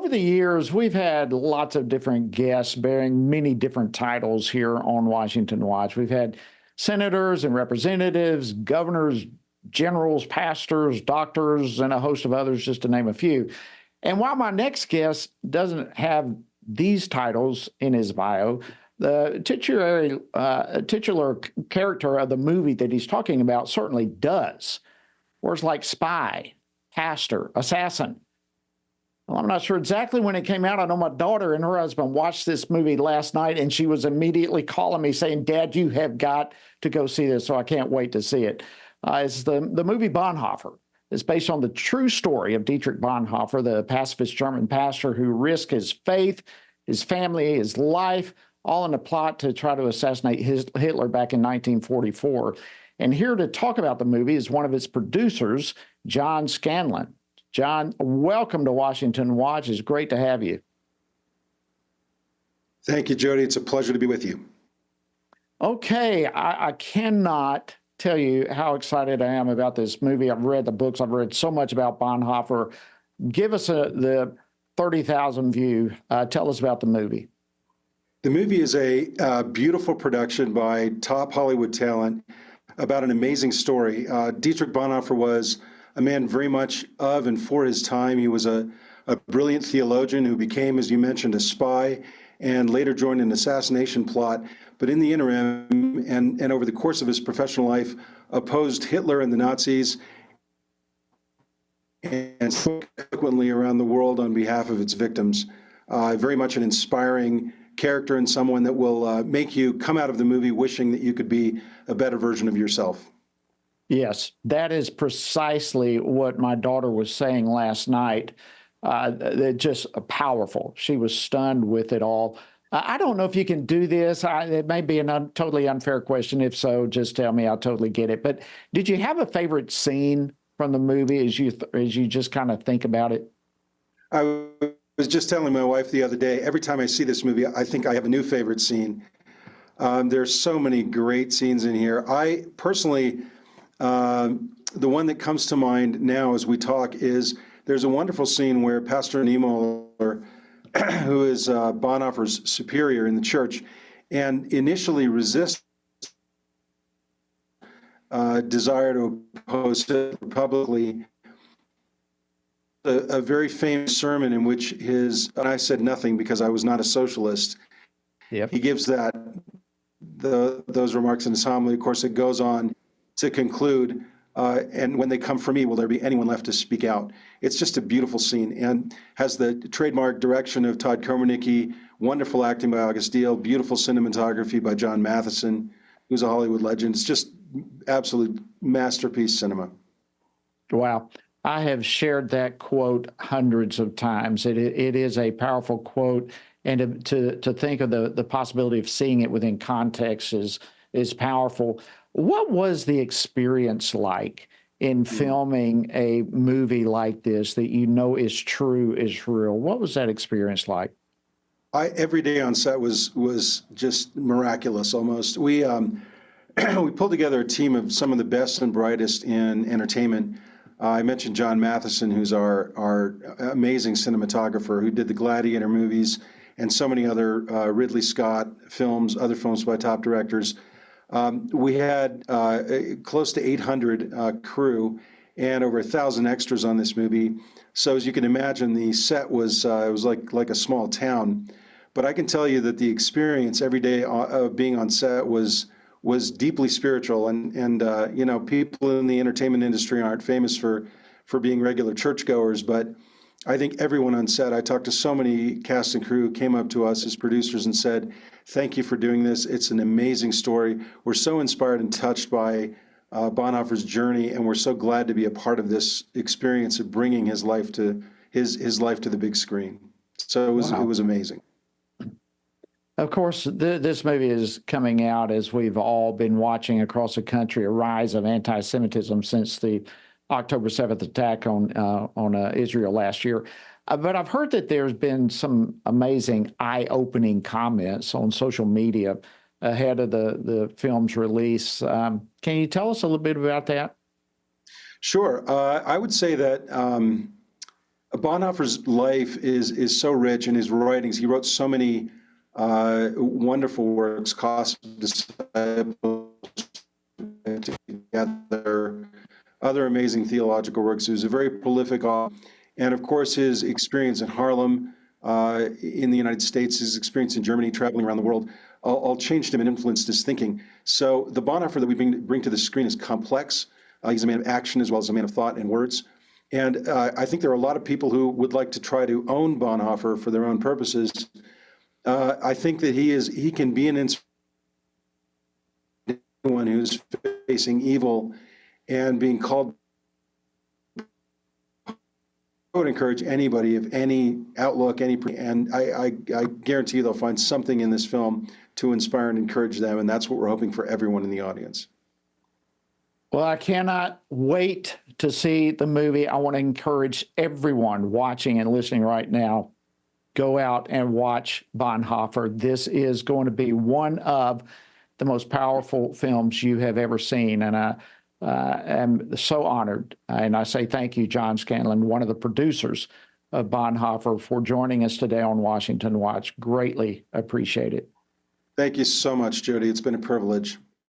over the years, we've had lots of different guests bearing many different titles here on Washington Watch. We've had senators and representatives, governors, generals, pastors, doctors, and a host of others, just to name a few. And while my next guest doesn't have these titles in his bio, the titular character of the movie that he's talking about certainly does. Words like spy, pastor, assassin. Well, I'm not sure exactly when it came out. I know my daughter and her husband watched this movie last night, and she was immediately calling me saying, "Dad, you have got to go see this," so I can't wait to see it. It's the movie Bonhoeffer. It's based on the true story of Dietrich Bonhoeffer, the pacifist German pastor who risked his faith, his family, his life, all in a plot to try to assassinate Hitler back in 1944. And here to talk about the movie is one of its producers, John Scanlon. John, welcome to Washington Watch. It's great to have you. Thank you, Jody. It's a pleasure to be with you. Okay, I cannot tell you how excited I am about this movie. I've read the books. I've read so much about Bonhoeffer. Give us the 30,000 view. Tell us about the movie. The movie is a beautiful production by top Hollywood talent about an amazing story. Dietrich Bonhoeffer was a man very much of and for his time. He was a brilliant theologian who became, as you mentioned, a spy and later joined an assassination plot. But in the interim and over the course of his professional life, opposed Hitler and the Nazis and spoke eloquently around the world on behalf of its victims. Very much an inspiring character and someone that will make you come out of the movie wishing that you could be a better version of yourself. Yes, that is precisely what my daughter was saying last night. Just powerful. She was stunned with it all. I don't know if you can do this. It may be a totally unfair question. If so, just tell me. I'll totally get it. But did you have a favorite scene from the movie as you just kind of think about it? I was just telling my wife the other day, every time I see this movie, I think I have a new favorite scene. There's so many great scenes in here. I personally, the one that comes to mind now as we talk is there's a wonderful scene where Pastor Niemöller, who is Bonhoeffer's superior in the church, and initially resists desire to oppose Hitler publicly. A very famous sermon in which and I said nothing because I was not a socialist. Yep. He gives those remarks in his homily. Of course, it goes on to conclude, and when they come for me, will there be anyone left to speak out? It's just a beautiful scene and has the trademark direction of Todd Komernicki, wonderful acting by August Deal, beautiful cinematography by John Matheson, who's a Hollywood legend. It's just absolute masterpiece cinema. Wow. I have shared that quote hundreds of times. It is a powerful quote, and to think of the possibility of seeing it within context is powerful. What was the experience like in filming a movie like this that you know is true, is real? What was that experience like? Every day on set was just miraculous almost. We we pulled together a team of some of the best and brightest in entertainment. I mentioned John Matheson, who's our amazing cinematographer who did the Gladiator movies and so many other Ridley Scott films, other films by top directors. We had close to 800 crew and over 1,000 extras on this movie. So as you can imagine, the set was it was like a small town. But I can tell you that the experience every day of being on set was deeply spiritual, and you know, people in the entertainment industry aren't famous for being regular churchgoers, but I think everyone on set, I talked to so many cast and crew, came up to us as producers and said, "Thank you for doing this. It's an amazing story. We're so inspired and touched by Bonhoeffer's journey, and we're so glad to be a part of this experience of bringing his life to the big screen." So it was amazing. Of course, this movie is coming out as we've all been watching across the country, a rise of anti-Semitism since the October 7th attack on Israel last year. But I've heard that there's been some amazing eye-opening comments on social media ahead of the film's release. Can you tell us a little bit about that? Sure. I would say that Bonhoeffer's life is so rich in his writings. He wrote so many wonderful works, Cost of Disciples, together, other amazing theological works. He was a very prolific author. And of course, his experience in Harlem, in the United States, his experience in Germany, traveling around the world, all changed him and influenced his thinking. So the Bonhoeffer that we bring to the screen is complex. He's a man of action as well as a man of thought and words. And I think there are a lot of people who would like to try to own Bonhoeffer for their own purposes. I think that he can be an inspiration to anyone who's facing evil and being called. I would encourage anybody of any outlook, and I guarantee you they'll find something in this film to inspire and encourage them, and that's what we're hoping for everyone in the audience. Well, I cannot wait to see the movie. I want to encourage everyone watching and listening right now, go out and watch Bonhoeffer. This is going to be one of the most powerful films you have ever seen, and I am so honored. And I say thank you, John Scanlon, one of the producers of Bonhoeffer, for joining us today on Washington Watch. Greatly appreciate it. Thank you so much, Jody. It's been a privilege.